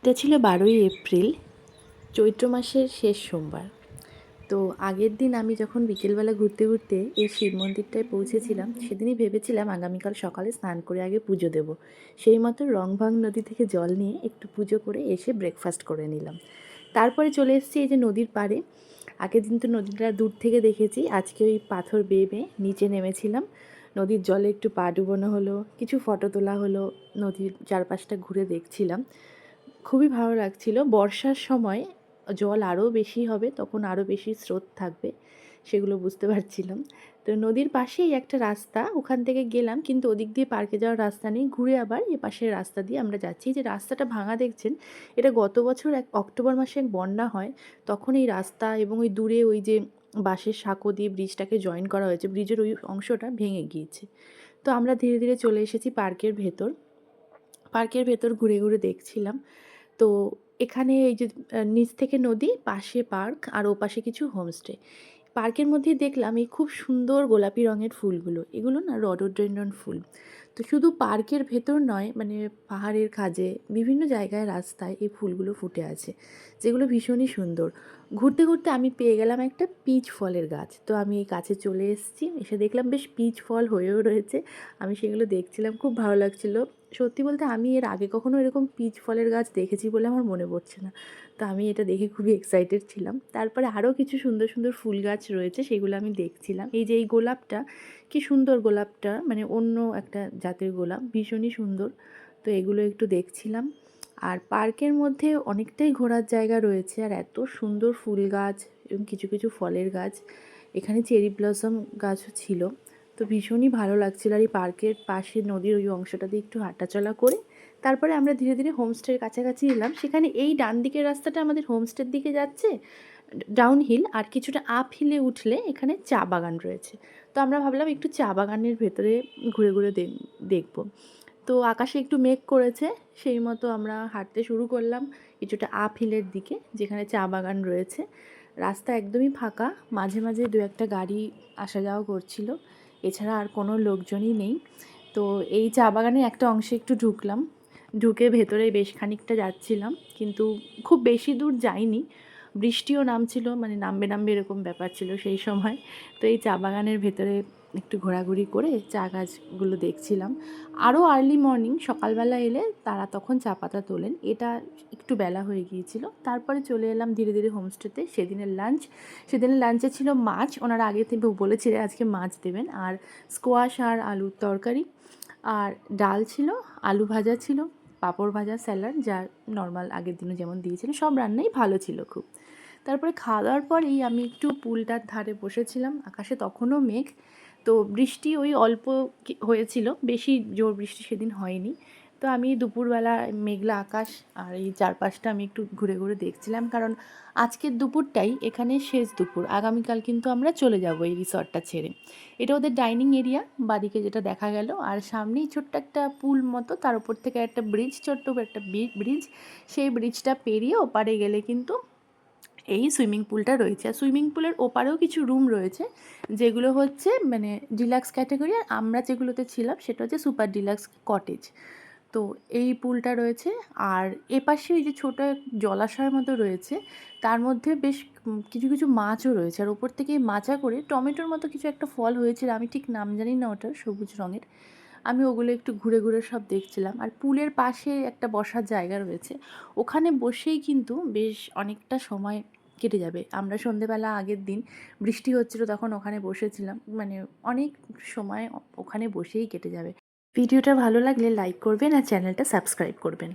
এটা ছিল 12ই এপ্রিল, চৈত্র মাসের শেষ সোমবার। তো আগের দিন আমি যখন বিকেলবেলা ঘুরতে ঘুরতে এই শিব মন্দিরটায় পৌঁছেছিলাম, সেদিনই ভেবেছিলাম আগামীকাল সকালে স্নান করে আগে পুজো দেব। সেই মতো রংভাং নদী থেকে জল নিয়ে একটু পুজো করে এসে ব্রেকফাস্ট করে নিলাম। তারপরে চলে এসেছি এই যে নদীর পাড়ে। আগের দিন তো নদীটা দূর থেকে দেখেছি, আজকে ওই পাথর বেয়ে বেয়ে নিচে নেমেছিলাম। নদীর জলে একটু পা ডুবোনো হলো, কিছু ফটো তোলা হলো, নদীর চারপাশটা ঘুরে দেখছিলাম। খুবই ভালো লাগছিল। বর্ষার সময় জল আরও বেশি হবে, তখন আরও বেশি স্রোত থাকবে, সেগুলো বুঝতে পারছিলাম। তো নদীর পাশেই একটা রাস্তা, ওখান থেকে গেলাম, কিন্তু ওদিক দিয়ে পার্কে যাওয়ার রাস্তা নেই, ঘুরে আবার এ পাশের রাস্তা দিয়ে আমরা যাচ্ছি। যে রাস্তাটা ভাঙা দেখছেন, এটা গত বছর অক্টোবর মাসে এক বন্যা হয়, তখন এই রাস্তা এবং ওই দূরে ওই যে বাঁশের সাঁকো দিয়ে ব্রিজটাকে জয়েন করা হয়েছে, ব্রিজের ওই অংশটা ভেঙে গিয়েছে। তো আমরা ধীরে ধীরে চলে এসেছি পার্কের ভেতর। পার্কের ভেতর ঘুরে ঘুরে দেখছিলাম। তো এখানে এই যে নিচ থেকে নদী, পাশে পার্ক, আর ওপাশে কিছু হোমস্টে। পার্কের মধ্যেই দেখলাম এই খুব সুন্দর গোলাপি রঙের ফুলগুলো, এগুলো না রডোডেনড্রন ফুল। তো শুধু পার্কের ভেতর নয়, মানে পাহাড়ের কাজে বিভিন্ন জায়গায় রাস্তায় এই ফুলগুলো ফুটে আছে, যেগুলো ভীষণই সুন্দর। ঘুরতে ঘুরতে আমি পেয়ে গেলাম একটা পিচ ফলের গাছ। তো আমি এই কাছে চলে এসেছি, এসে দেখলাম বেশ পিচ ফল হয়েও রয়েছে। আমি সেগুলো দেখছিলাম, খুব ভালো লাগছিল। সত্যি বলতে আমি এর আগে কখনো এরকম পিচ ফলের গাছ দেখেছি বলে আমার মনে পড়ছে না। তো আমি এটা দেখে খুবই এক্সাইটেড ছিলাম। তারপরে আরও কিছু সুন্দর সুন্দর ফুল গাছ রয়েছে, সেগুলো আমি দেখছিলাম। এই যে এই গোলাপটা, কি সুন্দর গোলাপটা, মানে অন্য একটা জাতের গোলাপ, ভীষণই সুন্দর। তো এগুলো একটু দেখছিলাম। আর পার্কের মধ্যে অনেকটাই ঘোরার জায়গা রয়েছে, আর এত সুন্দর ফুল গাছ এবং কিছু কিছু ফলের গাছ। এখানে চেরি ব্লসম গাছও ছিল। তো ভীষণই ভালো লাগছিল। আর এই পার্কের পাশে নদীর ওই অংশটা দিয়ে একটু হাঁটাচলা করে তারপরে আমরা ধীরে ধীরে হোমস্টের কাছাকাছি এলাম। সেখানে এই ডান দিকের রাস্তাটা আমাদের হোমস্টের দিকে যাচ্ছে, ডাউন হিল, আর কিছুটা আপ হিলে উঠলে এখানে চা বাগান রয়েছে। তো আমরা ভাবলাম একটু চা বাগানের ভেতরে ঘুরে ঘুরে দেখব। তো আকাশে একটু মেঘ করেছে, সেই মতো আমরা হাঁটতে শুরু করলাম কিছুটা আপ হিলের দিকে, যেখানে চা বাগান রয়েছে। রাস্তা একদমই ফাঁকা, মাঝে মাঝে দু একটা গাড়ি আসা যাওয়া করছিল, এছাড়া আর কোনো লোকজনই নেই। তো এই চা বাগানের একটা অংশে একটু ঢুকলাম, ঢুকে ভেতরে বেশ খানিকটা যাচ্ছিলাম, কিন্তু খুব বেশি দূর যাইনি। বৃষ্টিও নামছিল, মানে নামবে নামবে এরকম ব্যাপার ছিল সেই সময়। তো এই চা বাগানের ভেতরে একটু ঘোরাঘুরি করে চা গাছগুলো দেখছিলাম। আরও আর্লি মর্নিং সকালবেলা এলে তারা তখন চা পাতা তোলেন, এটা একটু বেলা হয়ে গিয়েছিল। তারপরে চলে এলাম ধীরে ধীরে হোমস্টেতে। সেদিনের লাঞ্চে ছিল মাছ, ওনারা আগে থেকে বলেছিল আজকে মাছ দেবেন, আর স্কোয়াশ আর আলুর তরকারি, আর ডাল ছিল, আলু ভাজা ছিল, পাঁপড় ভাজা, স্যালাড, যা নর্মাল আগের দিনও যেমন দিয়েছিল, সব রান্নাই ভালো ছিল খুব। তারপরে খাওয়া দাওয়ার পরেই আমি একটু পুলটার ধারে বসেছিলাম। আকাশে তখনও মেঘ, তো বৃষ্টি ওই অল্প হয়েছিল, বেশি জোর বৃষ্টি সেদিন হয়নি। তো আমি দুপুরবেলা মেঘলা আকাশ আর এই চারপাশটা আমি একটু ঘুরে ঘুরে দেখছিলাম, কারণ আজকের দুপুরটাই এখানে শেষ দুপুর। আগামীকাল কিন্তু আমরা চলে যাব এই রিসর্টটা ছেড়ে। এটা ওদের ডাইনিং এরিয়া, বাদিকে যেটা দেখা গেল, আর সামনেই ছোট্ট একটা পুল মতো, তার উপর থেকে একটা ব্রিজ, ছোট্ট একটা ব্রিজ। সেই ব্রিজটা পেরিয়ে ওপারে গেলে কিন্তু এই সুইমিং পুলটা রয়েছে। আর সুইমিং পুলের ওপারেও কিছু রুম রয়েছে, যেগুলো হচ্ছে মানে ডিলাক্স ক্যাটাগরি, আর আমরা যেগুলোতে ছিলাম সেটা হচ্ছে সুপার ডিলাক্স কটেজ। তো এই পুলটা রয়েছে, আর এপাশে ওই যে ছোটো জলাশয়ের মতো রয়েছে, তার মধ্যে বেশ কিছু কিছু মাছও রয়েছে, আর ওপর থেকে মাচা করে টমেটোর মতো কিছু একটা ফল হয়েছিল, আমি ঠিক নাম জানি না ওটার, সবুজ রঙের। আমি ওগুলো একটু ঘুরে ঘুরে সব দেখছিলাম। আর পুলের পাশে একটা বসার জায়গা রয়েছে, ওখানে বসেই কিন্তু বেশ অনেকটা সময় কেটে যাবে। আমরা সন্ধেবেলা আগের দিন বৃষ্টি হচ্ছিল, তখন ওখানে বসেছিলাম, মানে অনেক সময় ওখানে বসেই কেটে যাবে। ভিডিওটা ভালো লাগলে লাইক করবেন আর চ্যানেলটা সাবস্ক্রাইব করবেন।